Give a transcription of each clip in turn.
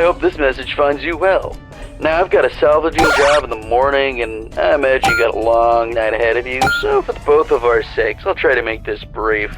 hope this message finds you well. Now, I've got a salvaging job in the morning, and I imagine you got a long night ahead of you, so for both of our sakes, I'll try to make this brief.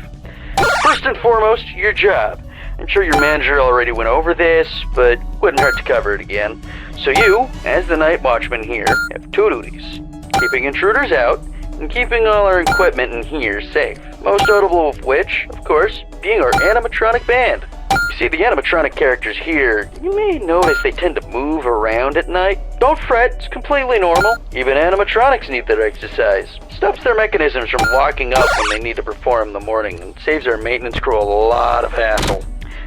First and foremost, your job. I'm sure your manager already went over this, but wouldn't hurt to cover it again. So you, as the night watchman here, have two duties. Keeping intruders out, and keeping all our equipment in here safe. Most notable of which, of course, being our animatronic band. You see, the animatronic characters here, you may notice they tend to move around at night. Don't fret, it's completely normal. Even animatronics need their exercise. Stops their mechanisms from locking up when they need to perform in the morning, and saves our maintenance crew a lot of hassle.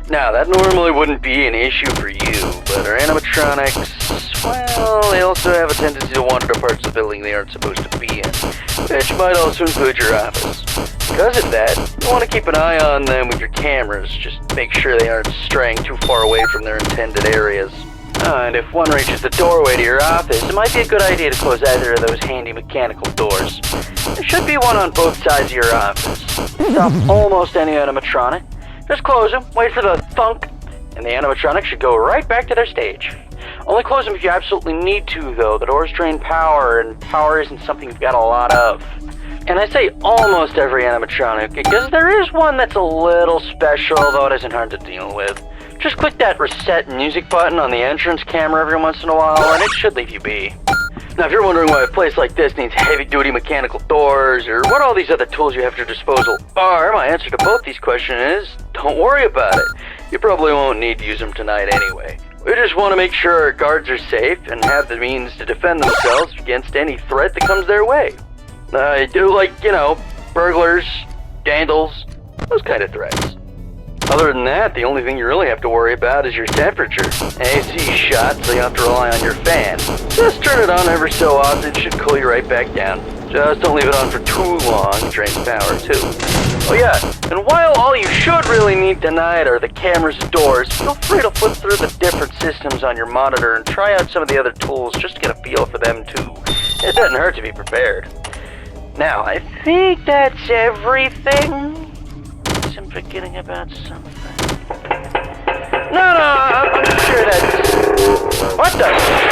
Now, that normally wouldn't be an issue for you, but our animatronics, well, they also have a tendency to wander to parts of the building they aren't supposed to be in, which might also include your office. Because of that, you want to keep an eye on them with your cameras, just make sure they aren't straying too far away from their intended areas. And if one reaches the doorway to your office, it might be a good idea to close either of those handy mechanical doors. There should be one on both sides of your office. Stop almost any animatronic. Just close them, wait for the thunk, and the animatronic should go right back to their stage. Only close them if you absolutely need to, though. The doors drain power, and power isn't something you've got a lot of. And I say almost every animatronic, because there is one that's a little special, though it isn't hard to deal with. Just click that reset music button on the entrance camera every once in a while, and it should leave you be. Now, if you're wondering why a place like this needs heavy-duty mechanical doors, or what all these other tools you have at your disposal are, my answer to both these questions is, don't worry about it. You probably won't need to use them tonight anyway. We just want to make sure our guards are safe and have the means to defend themselves against any threat that comes their way. Burglars, vandals, those kind of threats. Other than that, the only thing you really have to worry about is your temperature. AC shot, so you have to rely on your fan. Just turn it on ever so often, it should cool you right back down. Just don't leave it on for too long, it drains power too. Oh yeah, and while all you should really need tonight are the cameras and doors, feel free to flip through the different systems on your monitor and try out some of the other tools just to get a feel for them too. It doesn't hurt to be prepared. Now, I think that's everything. I'm forgetting about something. No, I'm sure that's... What the...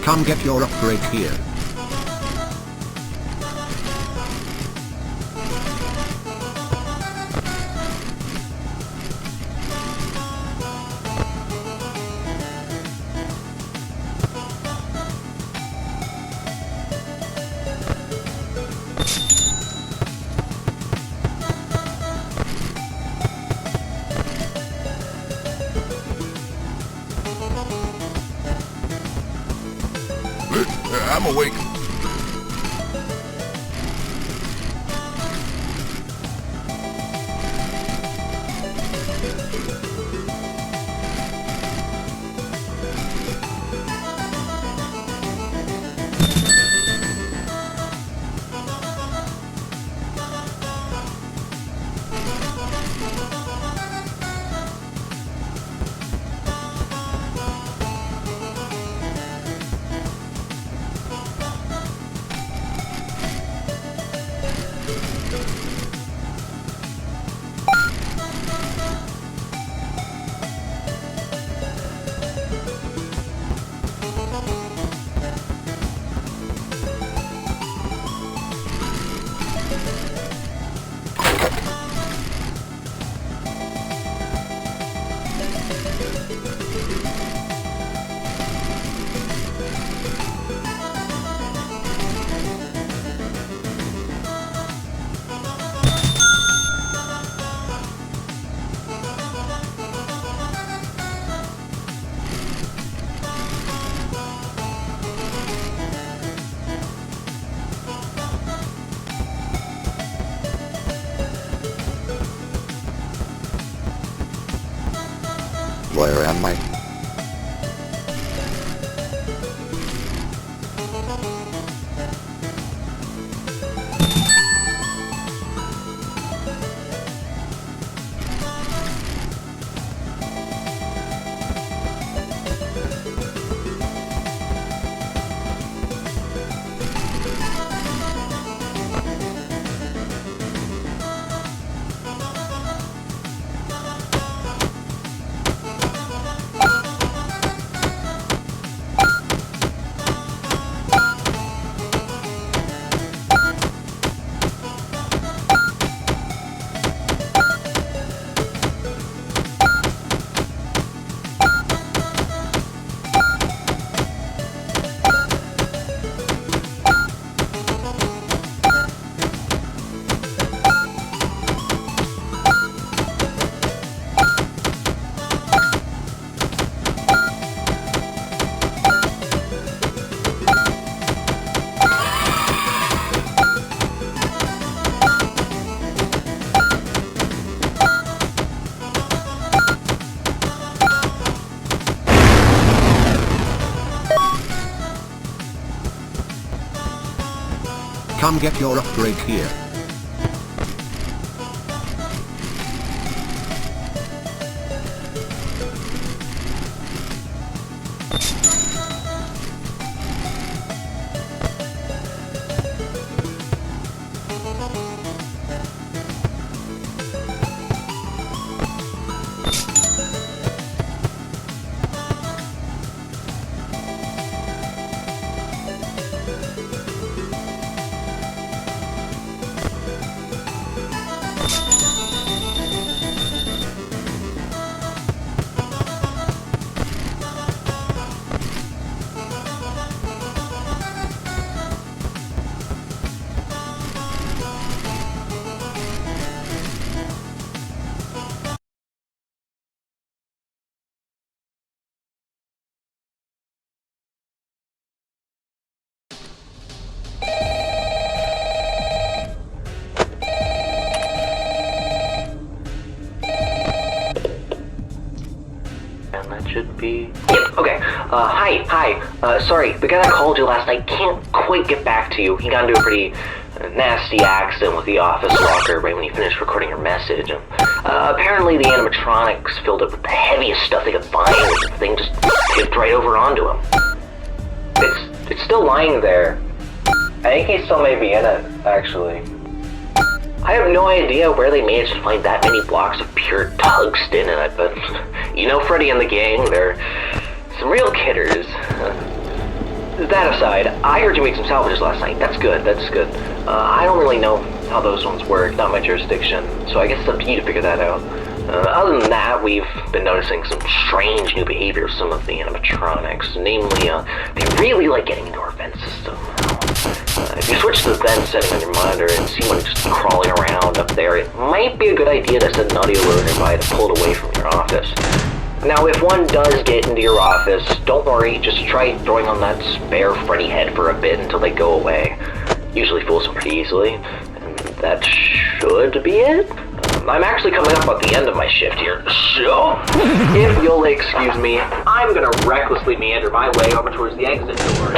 Come get your upgrade here. I'm awake. Where am I? Come get your upgrade here. should be. Yep, okay. Hi. Sorry, the guy that called you last night can't quite get back to you. He got into a pretty nasty accident with the office locker right when he finished recording your message. And, apparently the animatronics filled it with the heaviest stuff they could find, and the thing just tipped right over onto him. It's still lying there. I think he still may be in it, actually. I have no idea where they managed to find that many blocks of pure tungsten in it, but you know Freddy and the gang, they're some real kidders. That aside, I heard you make some salvages last night. That's good. I don't really know how those ones work, not my jurisdiction, so I guess it's up to you to figure that out. Other than that, we've been noticing some strange new behavior of some of the animatronics. Namely, they really like getting into our vent system. If you switch to the vent setting on your monitor and see one just crawling around up there, it might be a good idea to set an audio alert nearby to pull it away from your office. Now, if one does get into your office, don't worry, just try throwing on that spare Freddy head for a bit until they go away. Usually fools them pretty easily, and that should be it. I'm actually coming up at the end of my shift here, so if you'll excuse me, I'm gonna recklessly meander my way over towards the exit door.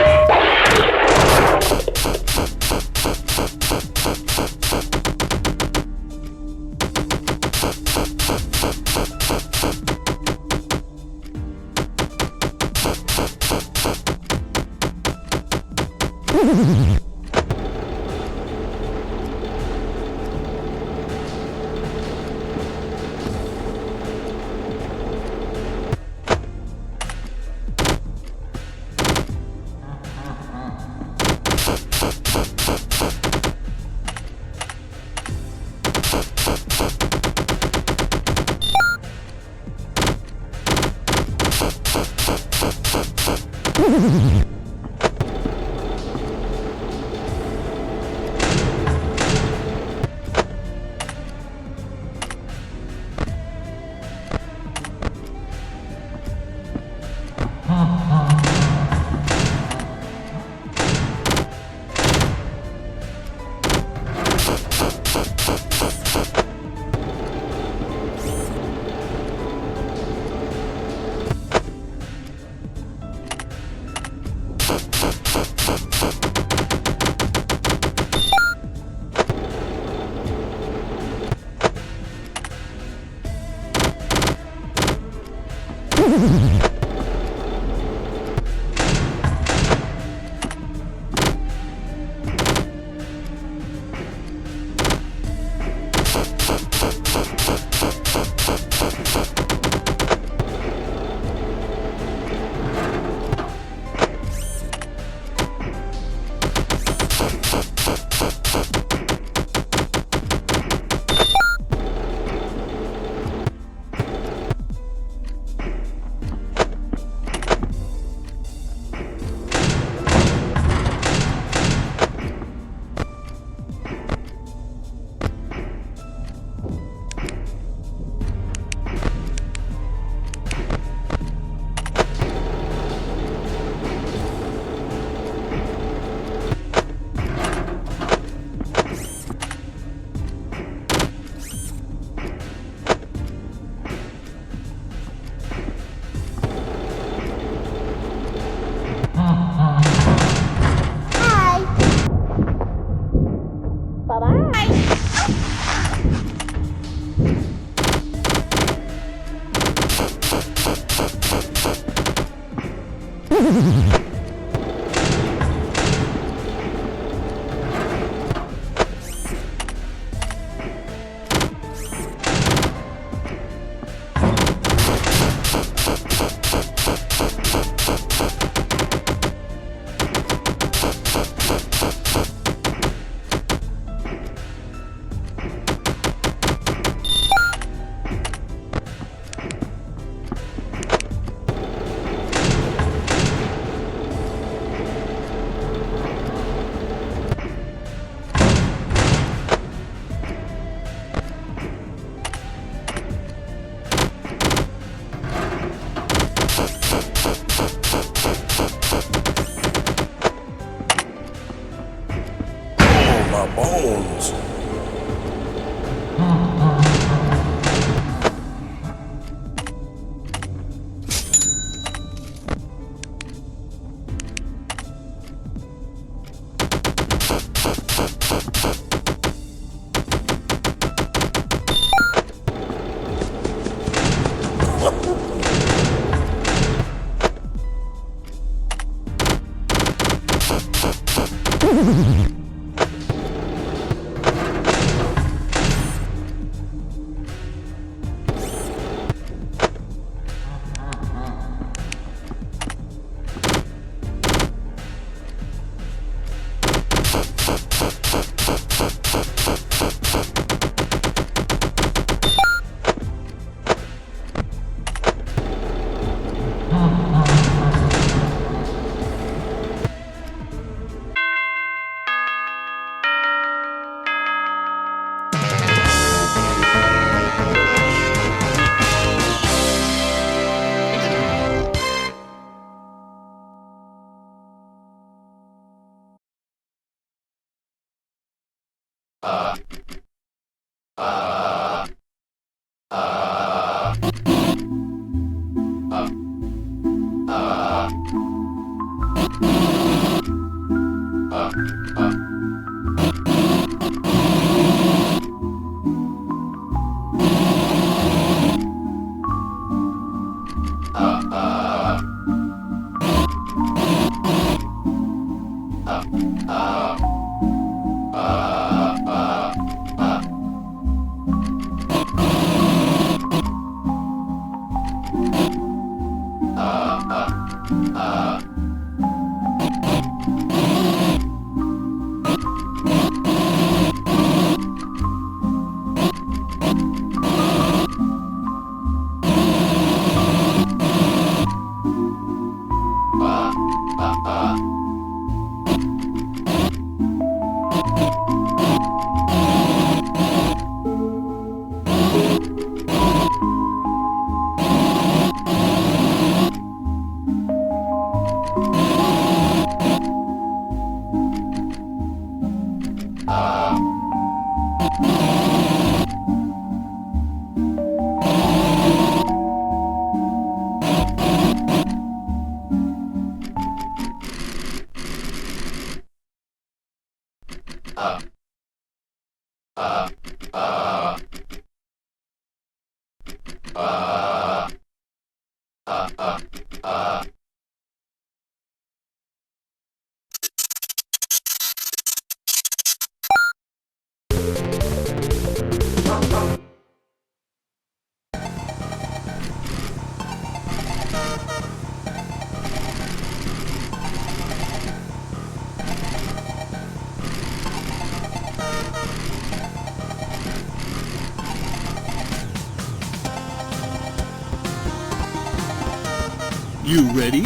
You ready?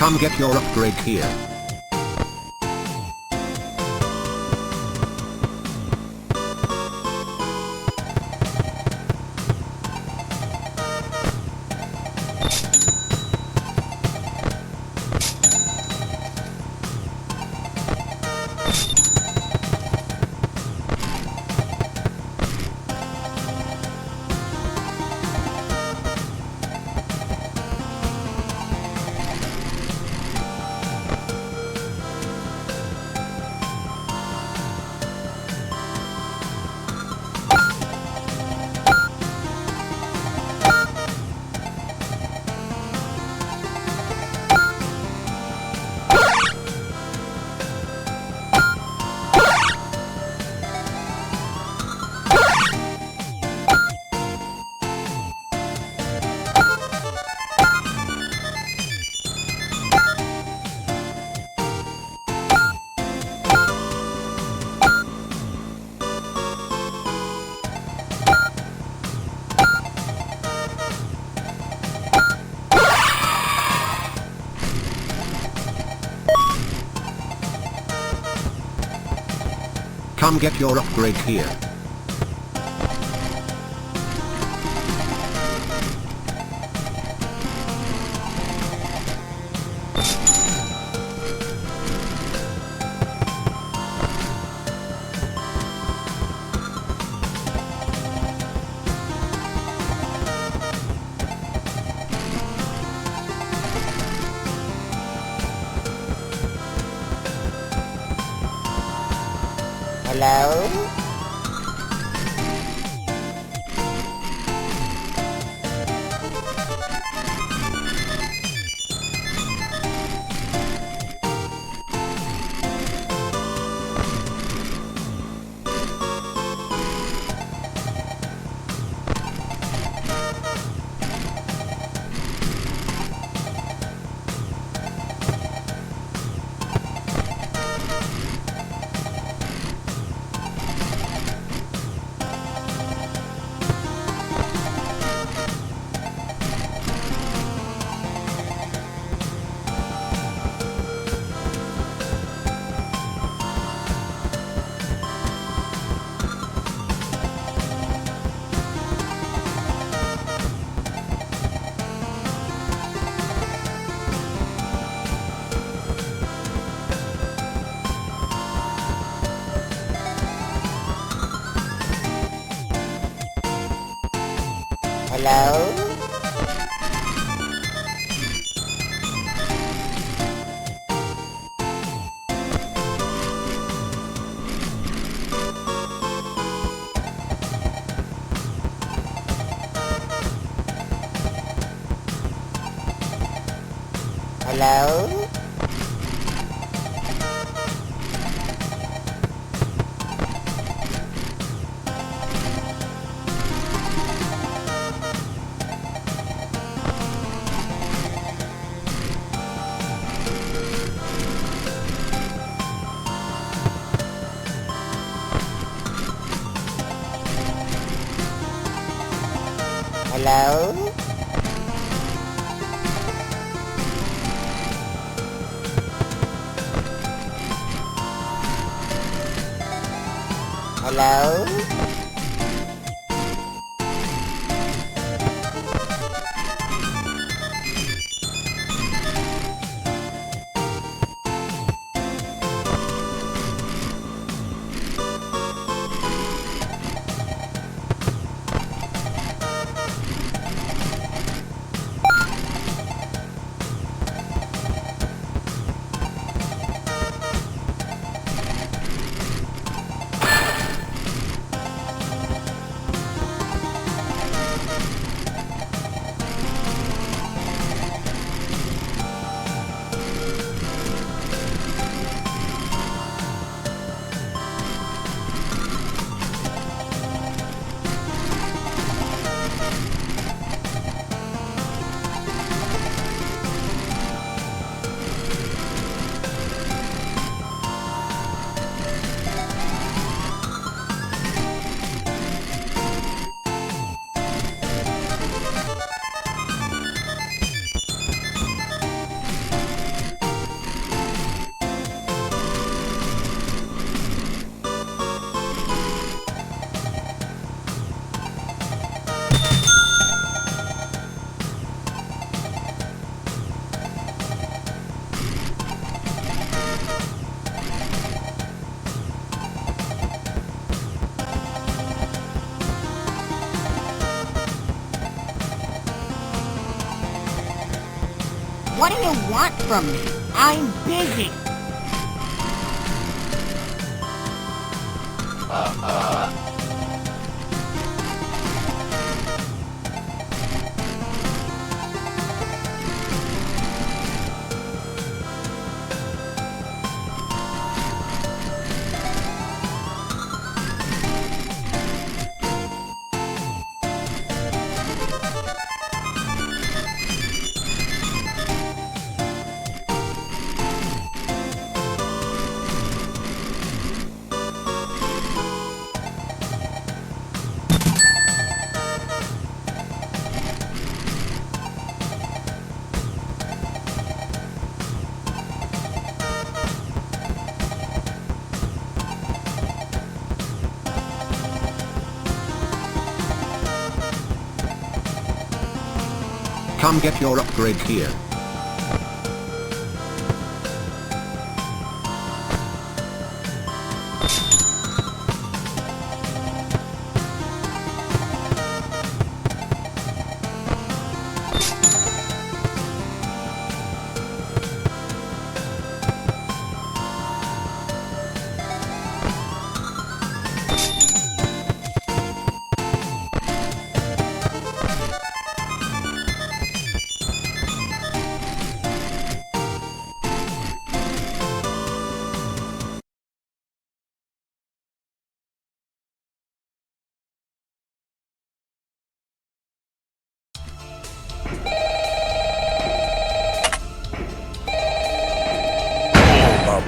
Come get your upgrade here. Come get your upgrade here. Hello? Hello? Hello? Hello? Hello? What do you want from me? I'm busy. Come get your upgrade here.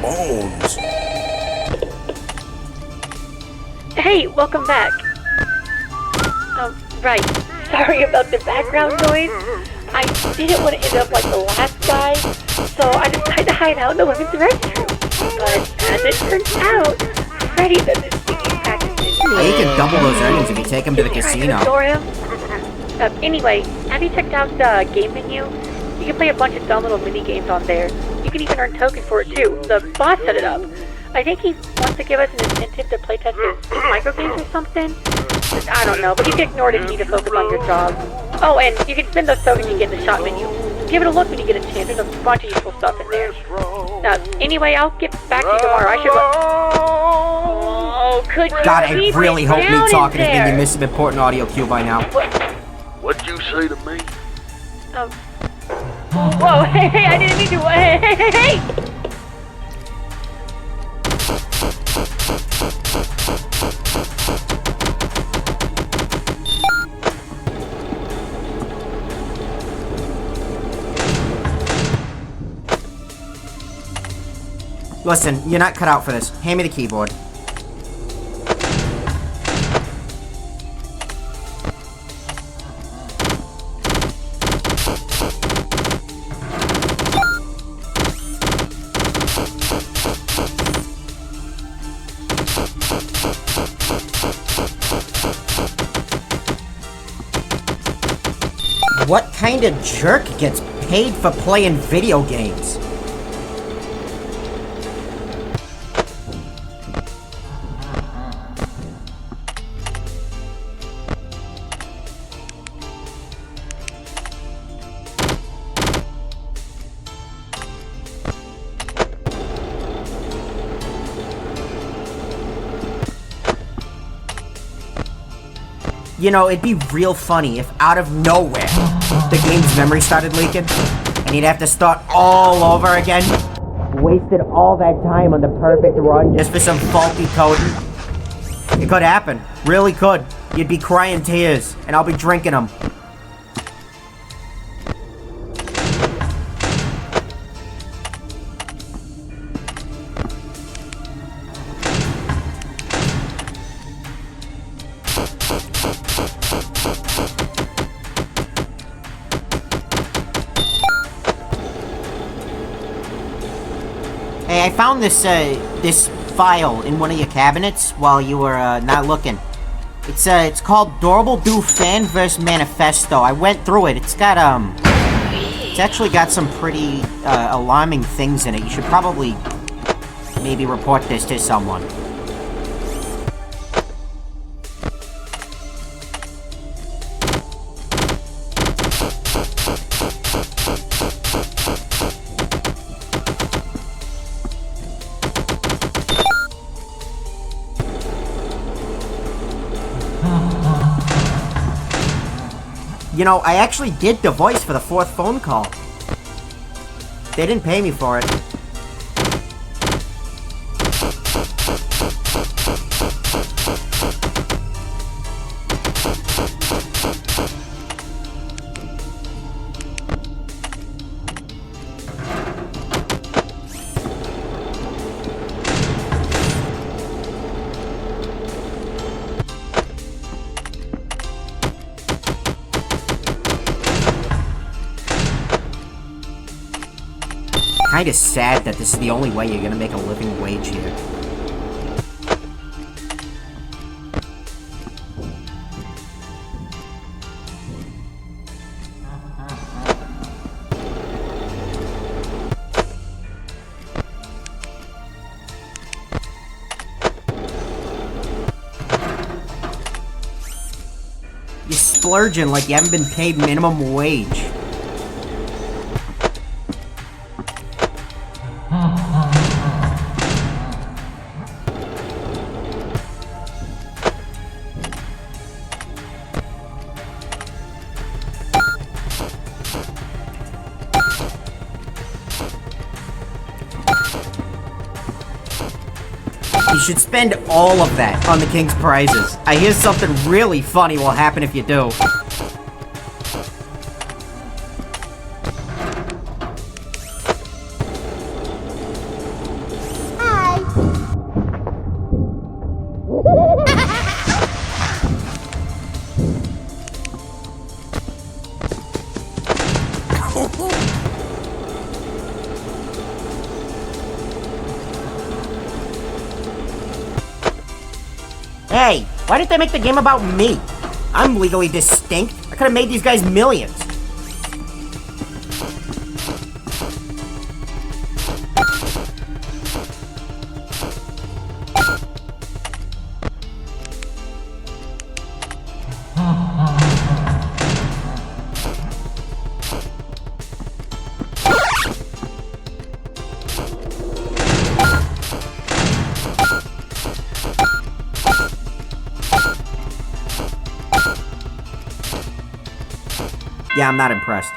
Bones. Hey, welcome back. Right. Sorry about the background noise. I didn't want to end up like the last guy, so I decided to hide out in the women's restroom. But as it turns out, Freddy does his singing practices. Hey, you can double those earnings if you take them to the casino. Anyway, have you checked out the game menu? You can play a bunch of dumb little mini games on there. You can even earn tokens for it too. The boss set it up. I think he wants to give us an incentive to playtest his micro games or something. I don't know, but you can ignore it if you need to focus on your job. Oh, and you can spend those tokens you get in the shop menu. Give it a look when you get a chance. There's a bunch of useful stuff in there. Anyway, I'll get back to you tomorrow. I should Oh, could you God, I keep really it hope down me in talking has made there? you miss some important audio cue by now. What'd you say to me? Whoa, hey, I didn't mean to. Hey! Listen, you're not cut out for this. Hand me the keyboard. What kind of jerk gets paid for playing video games? You know, it'd be real funny if out of nowhere, the game's memory started leaking, and you'd have to start all over again. Wasted all that time on the perfect run just for some faulty coding. It could happen. Really could. You'd be crying tears, and I'll be drinking them. Hey, I found this file in one of your cabinets while you were not looking. It's called Durable Do Fan vs Manifesto. I went through it. It's actually got some pretty alarming things in it. You should probably maybe report this to someone. You know, I actually did the voice for the 4th phone call. They didn't pay me for it. Kinda sad that this is the only way you're gonna make a living wage here. You're splurging like you haven't been paid minimum wage. You should spend all of that on the King's prizes. I hear something really funny will happen if you do. Hey, why didn't they make the game about me? I'm legally distinct. I could have made these guys millions. Yeah, I'm not impressed.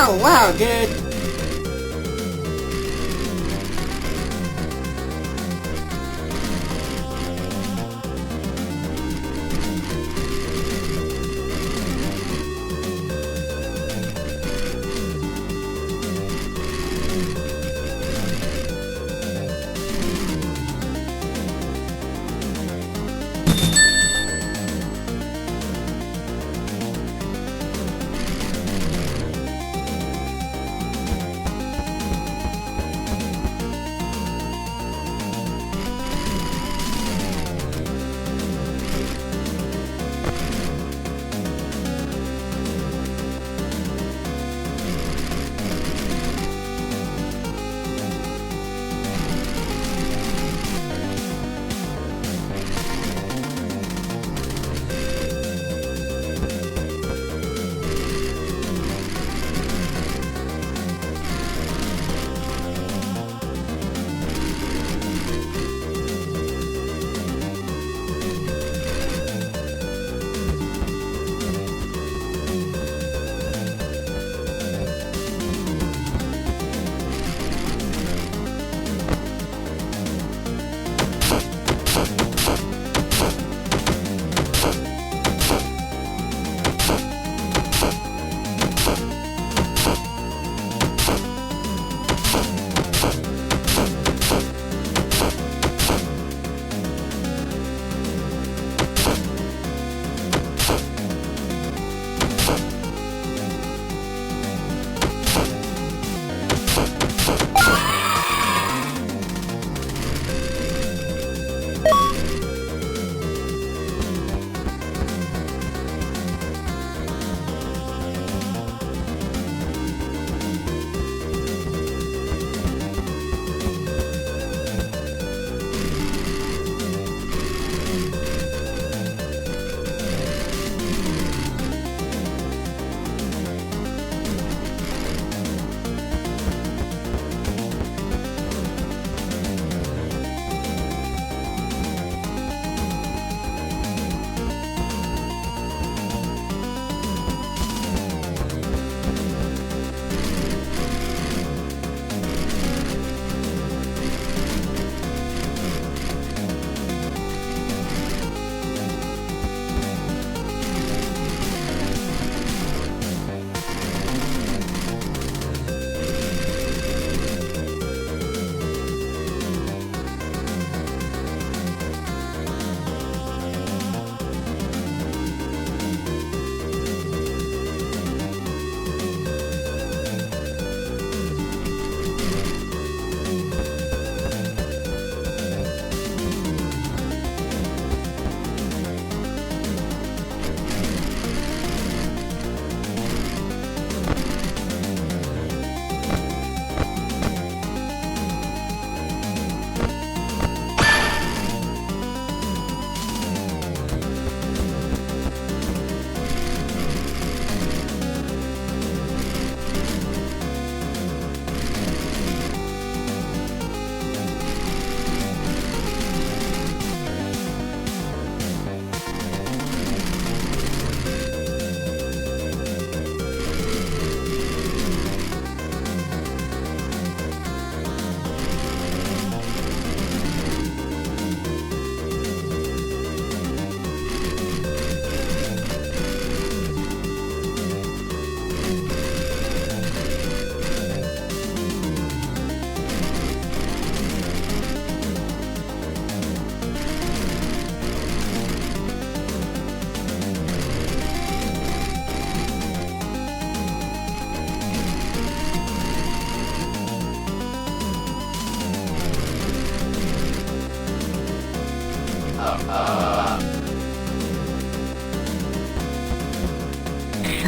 Oh, wow, dude.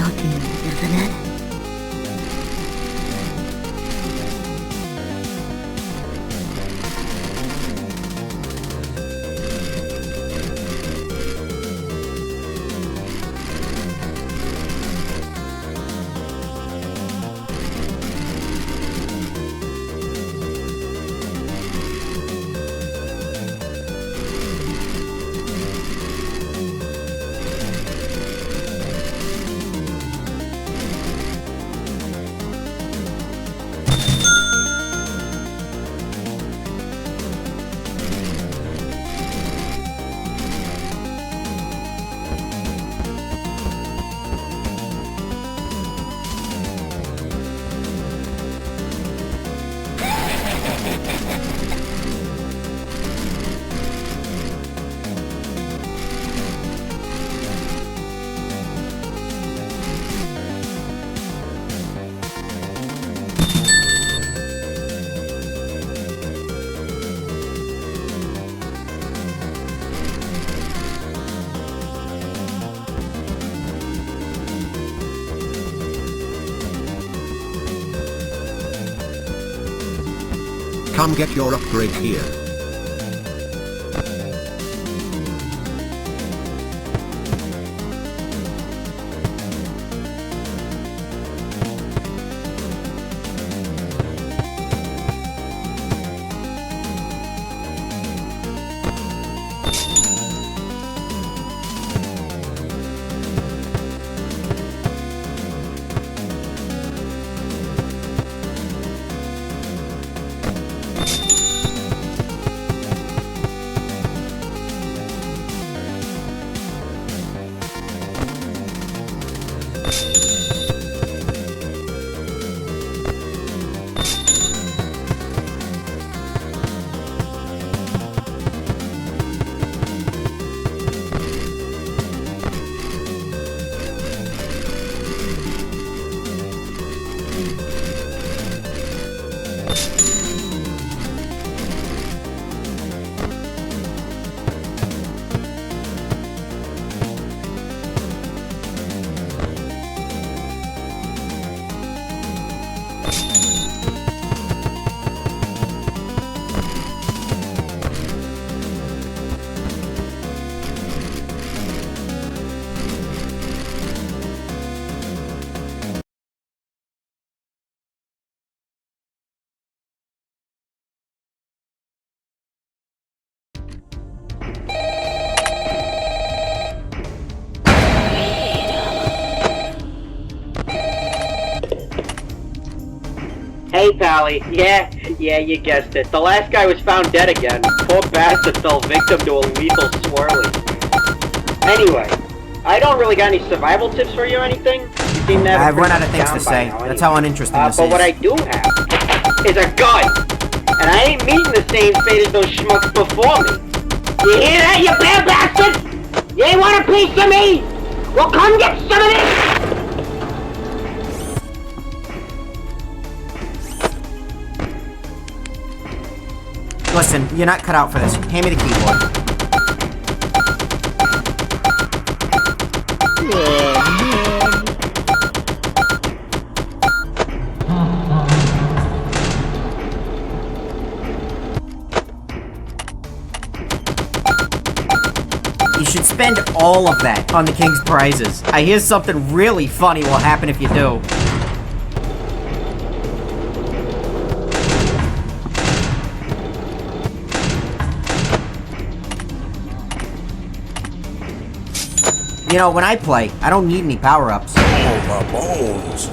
talking, isn't it? Come get your upgrade here. Hey, Pally. Yeah, you guessed it. The last guy was found dead again. Poor bastard fell victim to a lethal swirly. Anyway, I don't really got any survival tips for you or anything. You seem to have I've run out of things to say. That's how uninteresting this but is. what I do have is a gun. And I ain't meeting the same fate as those schmucks before me. You hear that, you bad bastard? You ain't want a piece of me? Well, come get some of this! Listen, you're not cut out for this. Hand me the keyboard. You should spend all of that on the King's prizes. I hear something really funny will happen if you do. You know, when I play, I don't need any power-ups. Oh, my bones.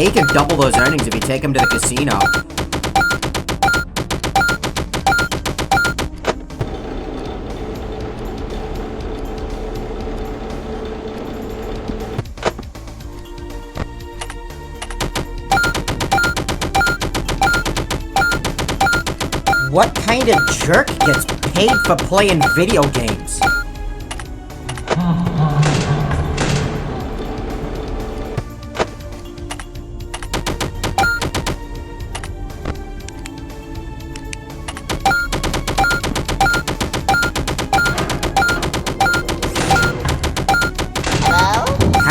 You can double those earnings if you take them to the casino. What kind of jerk gets paid for playing video games?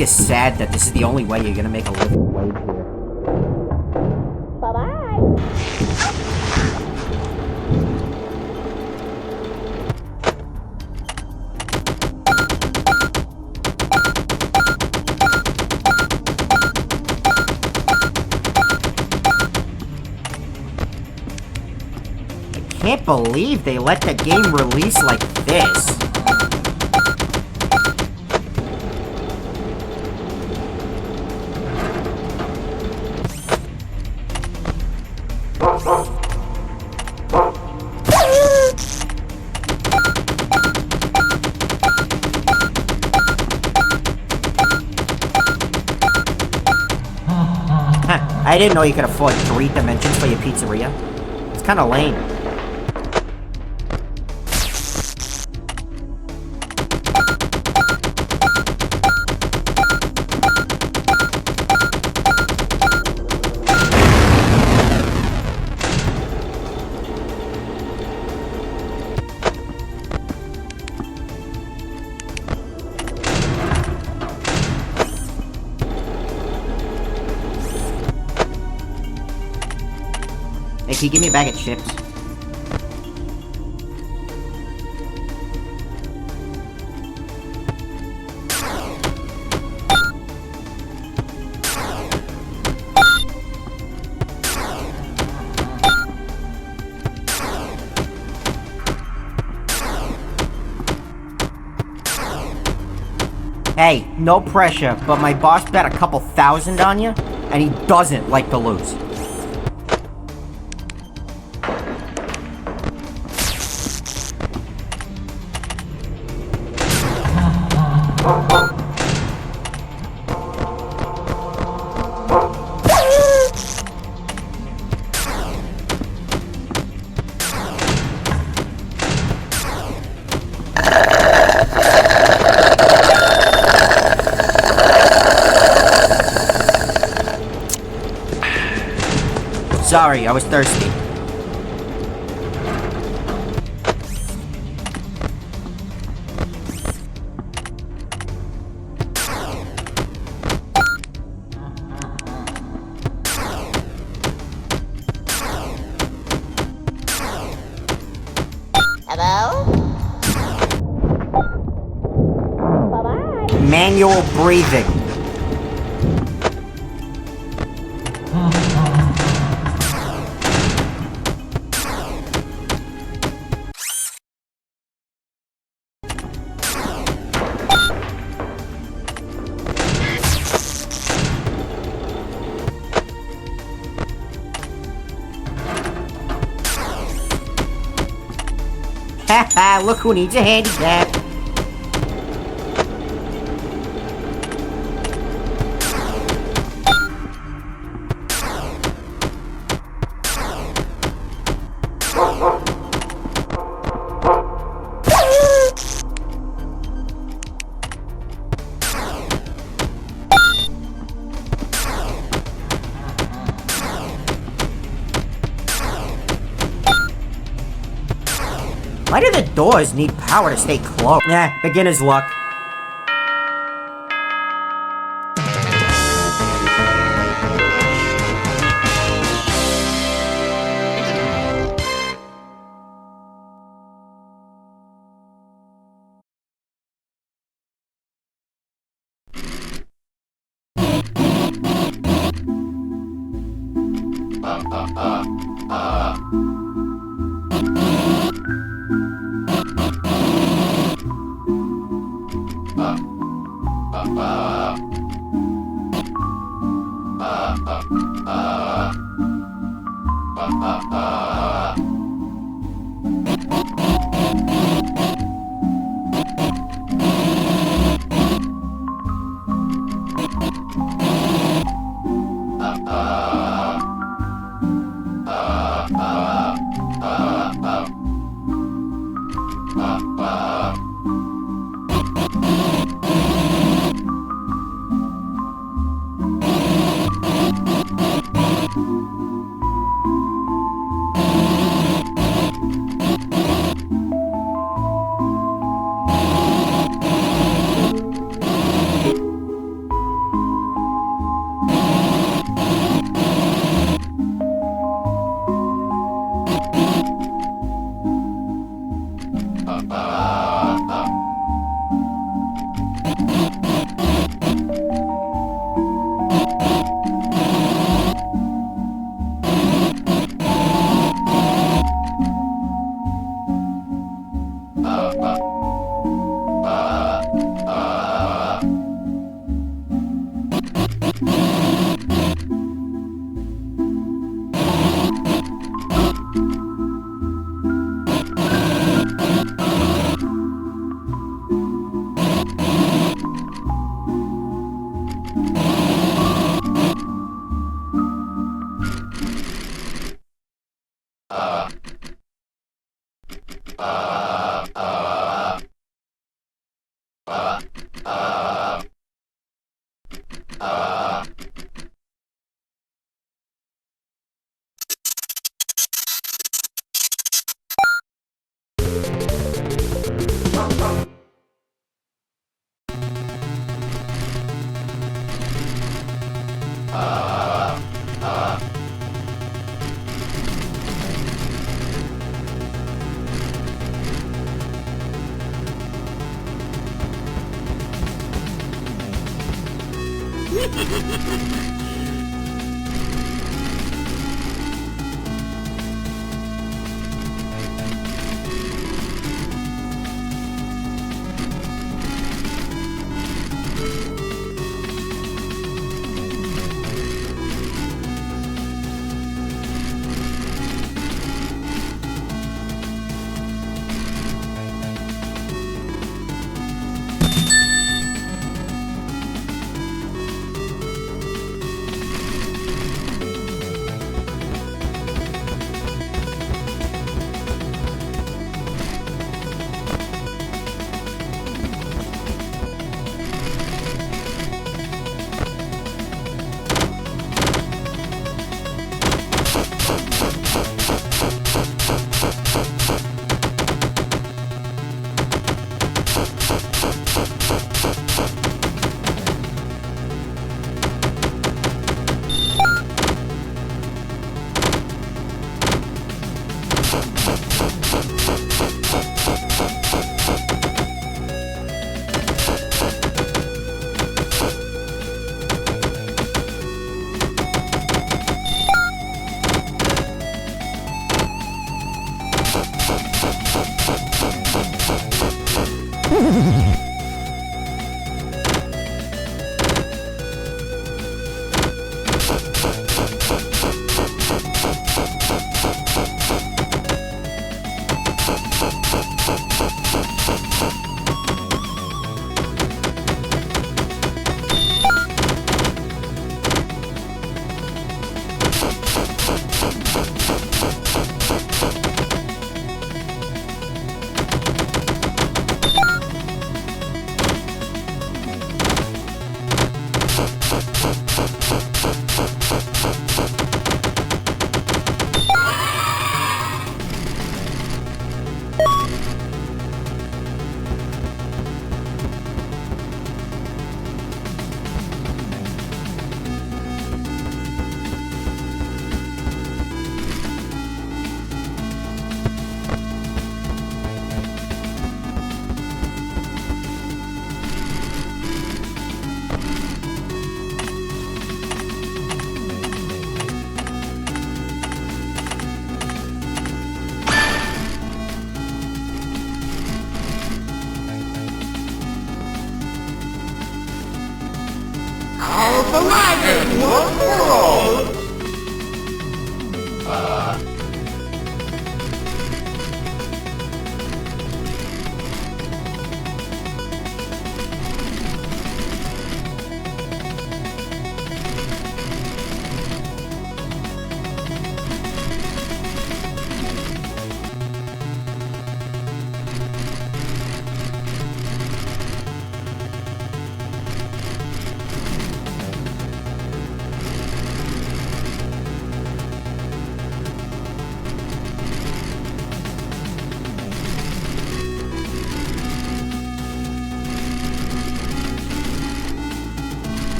think it's sad that this is the only way you're gonna make a living wage here. I can't believe they let the game release like this. I didn't know you could afford 3 dimensions for your pizzeria. It's kinda lame. Hey, can you give me a bag of chips? Hey, no pressure, but my boss bet a couple thousand on you, and he doesn't like to lose. Sorry, I was thirsty. Hello? Bye-bye. Manual breathing. Haha, look who needs a handicap. Why do the doors need power to stay closed? Nah, beginner's luck.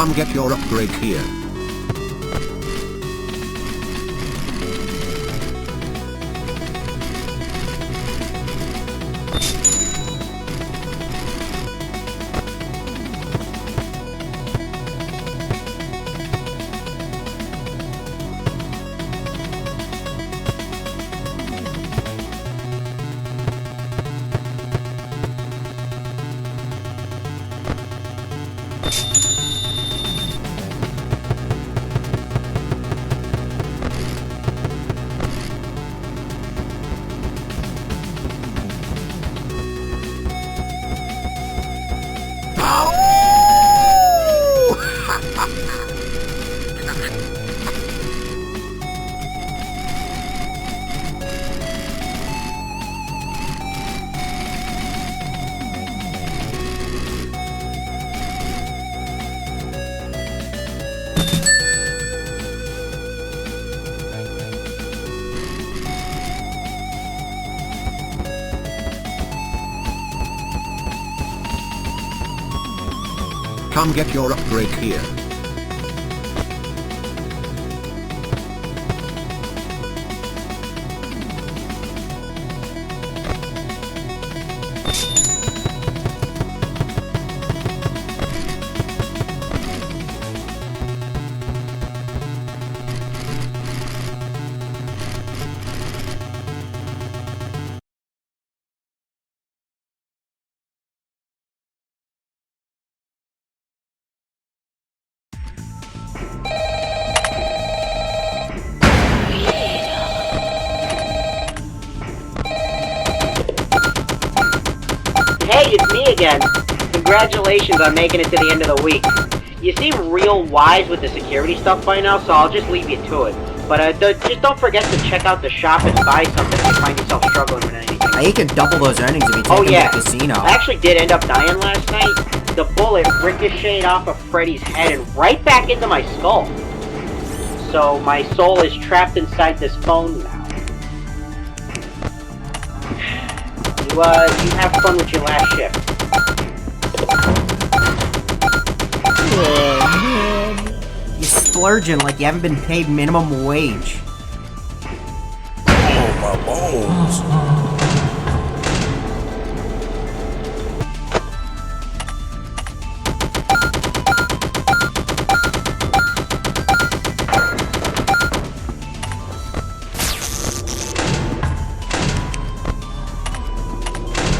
Come get your upgrade here. Come get your upgrade here. Hey, it's me again. Congratulations on making it to the end of the week. You seem real wise with the security stuff by now, so I'll just leave you to it. But just don't forget to check out the shop and buy something if you find yourself struggling with anything. You can double those earnings if you take Oh them yeah, to the casino. I actually did end up dying last night. The bullet ricocheted off of Freddy's head and right back into my skull. So my soul is trapped inside this phone now. You have fun with your last shift. You're splurging like you haven't been paid minimum wage. Oh, my bones.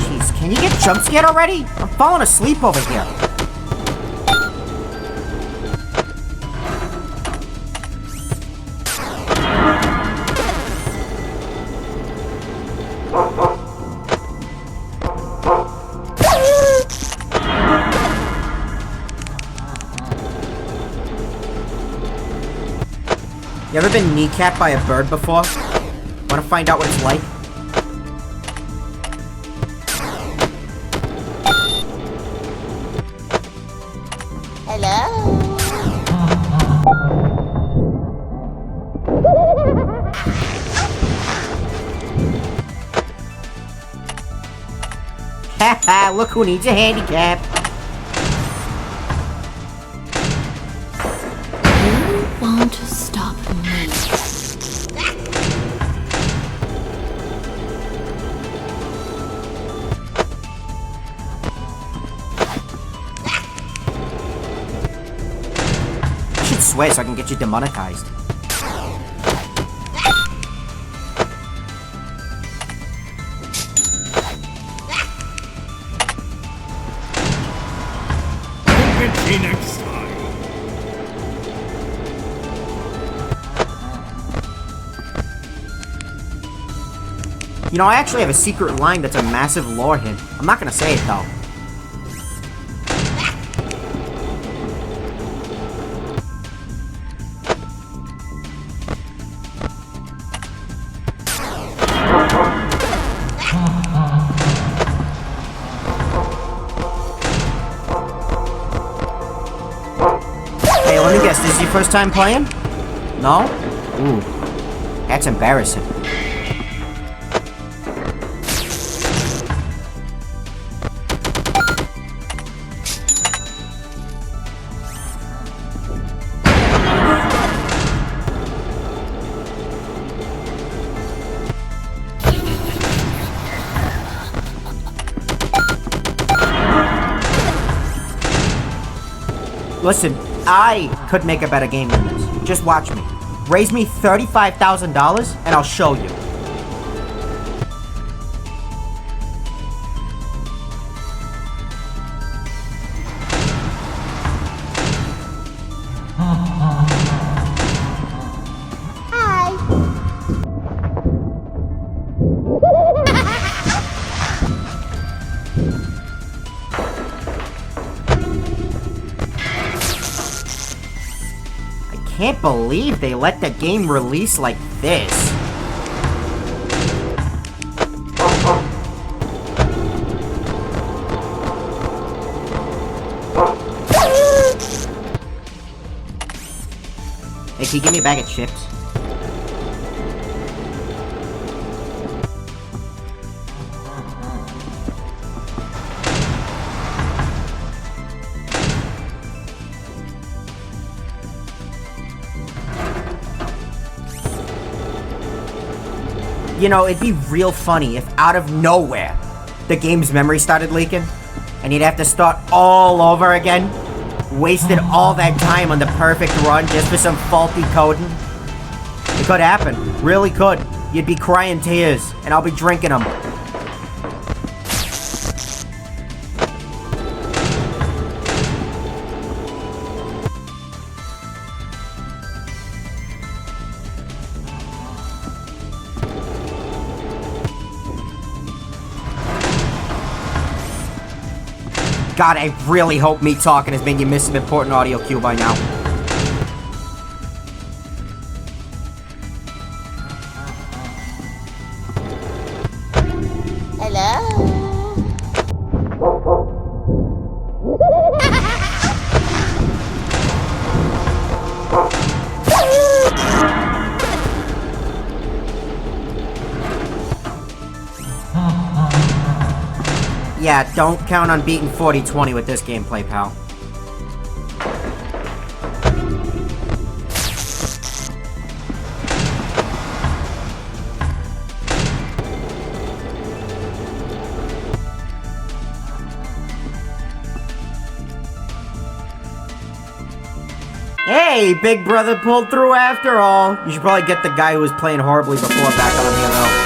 Jeez, can you get jump scared already? I'm falling asleep over here. You ever been kneecapped by a bird before? Wanna find out what it's like? Haha, look who needs a handicap. You won't stop me. I should swear so I can get you demonetized. See you next time. You know, I actually have a secret line that's a massive lore hint. I'm not gonna say it though. Hey, let me guess, this is your first time playing? No? Ooh, that's embarrassing. Listen, I could make a better game than this. Just watch me. Raise me $35,000 and I'll show you. I can't believe they let the game release like this. Hey, can you give me a bag of chips? You know, it'd be real funny if out of nowhere, the game's memory started leaking, and you'd have to start all over again. Wasted all that time on the perfect run just for some faulty coding. It could happen. Really could. You'd be crying tears, and I'll be drinking them. God, I really hope me talking has made you miss some important audio cue by now. Yeah, don't count on beating 40-20 with this gameplay, pal. Hey, Big Brother pulled through after all. You should probably get the guy who was playing horribly before back on here, though.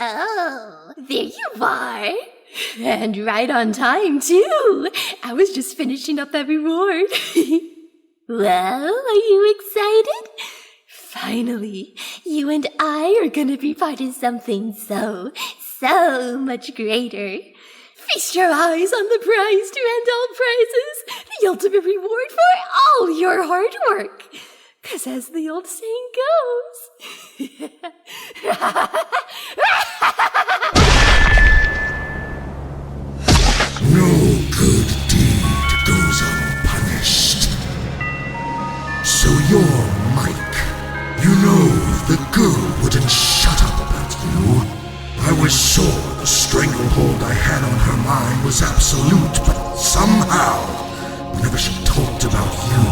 Oh, there you are. And right on time, too. I was just finishing up that reward. Well, are you excited? Finally, you and I are gonna be part of something so much greater. Feast your eyes on the prize to end all prizes, the ultimate reward for all your hard work. 'Cause as the old saying goes... No good deed goes unpunished. So you're Mike. You know the girl wouldn't shut up about you. I was sure the stranglehold I had on her mind was absolute, but somehow, whenever she talked about you,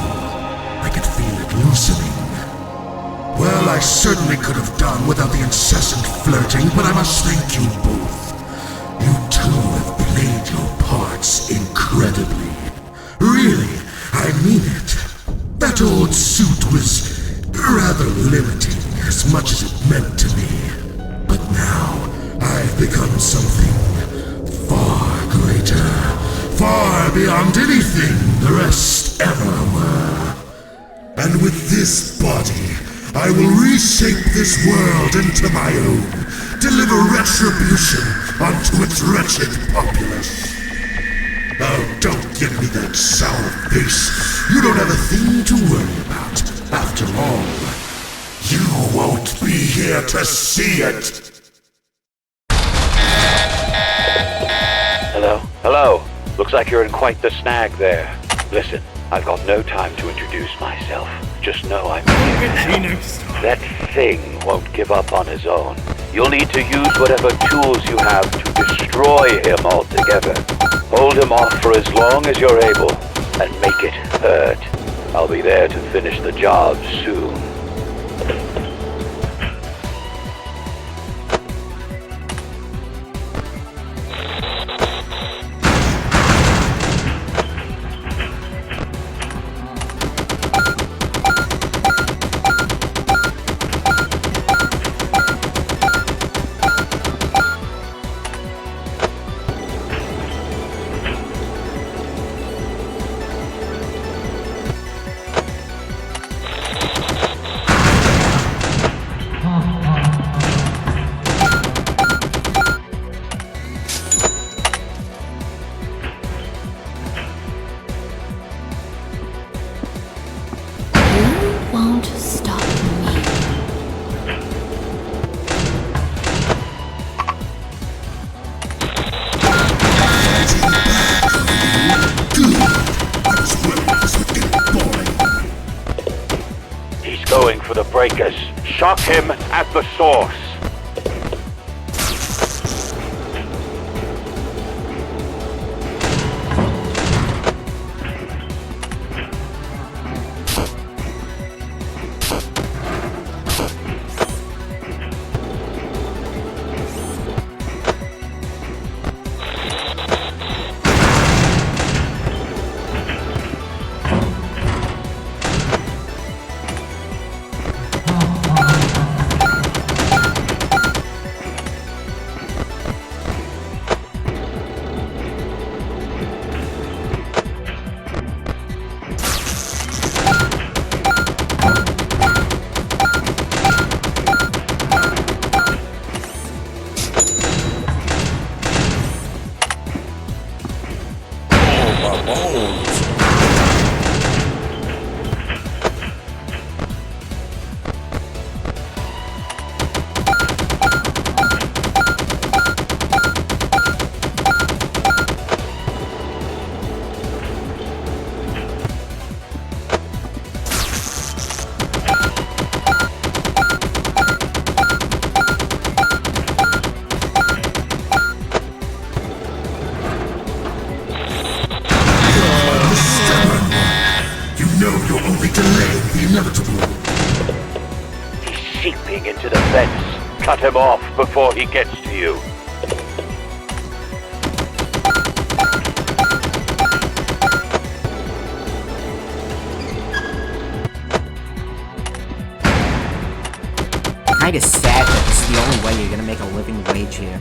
I could feel it loosening. Well, I certainly could have done without the incessant flirting, but I must thank you both. You two have played your parts incredibly. Really, I mean it. That old suit was rather limiting, as much as it meant to me. But now, I've become something far greater, far beyond anything the rest ever were. And with this body, I will reshape this world into my own, deliver retribution unto its wretched populace. Oh, don't give me that sour face. You don't have a thing to worry about. After all, you won't be here to see it. Hello? Hello. Looks like you're in quite the snag there. Listen, I've got no time to introduce myself. Just know I'm here. That thing won't give up on his own. You'll need to use whatever tools you have to destroy him altogether. Hold him off for as long as you're able, and make it hurt. I'll be there to finish the job soon. Won't stop me. He's going for the breakers. Shock him at the source. He's seeping into the fence. Cut him off before he gets to you. Kinda sad that this is the only way you're gonna make a living wage here.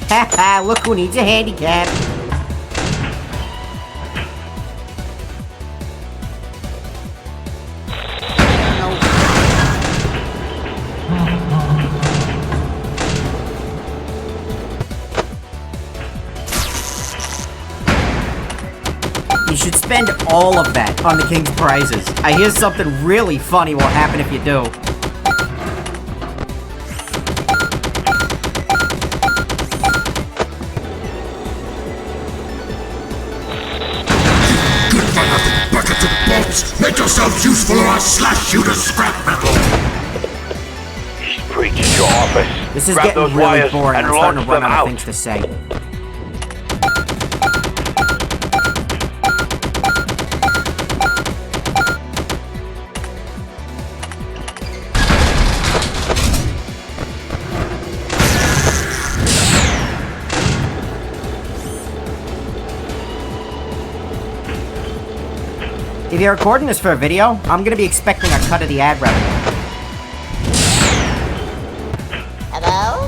Haha, look who needs a handicap. You should spend all of that on the King's prizes. I hear something really funny will happen if you do. Make yourselves useful or I'll slash you to scrap metal! He's breached your office. This is Grab getting those really wires boring. and I'm starting to launch run them out out. of things to say. If you're recording this for a video, I'm gonna be expecting a cut of the ad revenue. Hello?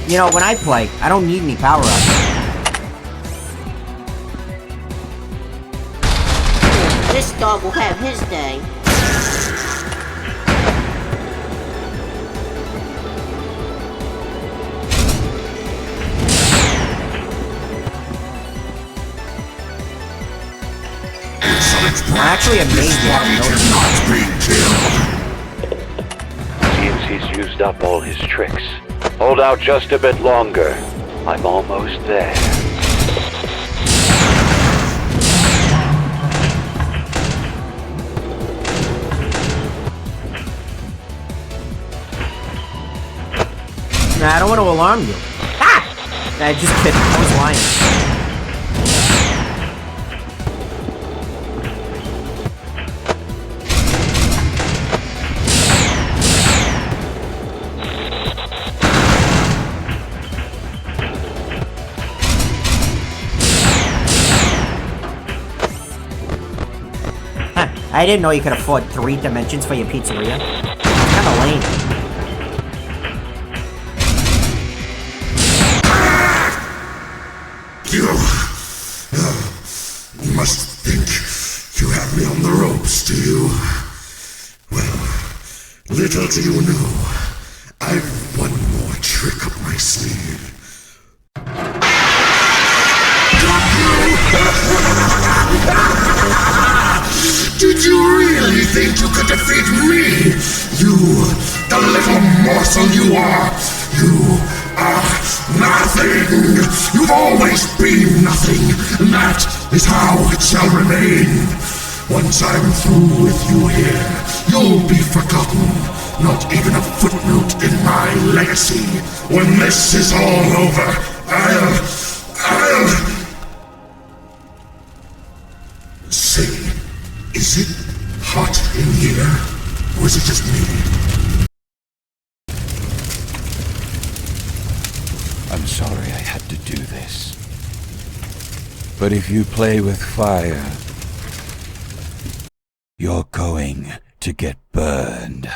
You know, when I play, I don't need any power-ups. This dog will have his day. I'm actually amazed you haven't noticed. Seems he's used up all his tricks. Hold out just a bit longer. I'm almost there. Nah, I don't want to alarm you. Ah! Nah, just kidding. I was lying. Huh, I didn't know you could afford 3 dimensions for your pizzeria. Kinda lame. You must think you have me on the ropes, do you? Well, little do you know, I've one more trick up my sleeve. Did you really think you could defeat me? You, the little morsel you are! You are nothing! You've always been nothing, and that is how it shall remain. Once I'm through with you here, you'll be forgotten. Not even a footnote in my legacy. When this is all over, I'll... Say, is it hot in here? Or is it just me? I'm sorry I had to do this. But if you play with fire, you're going to get burned.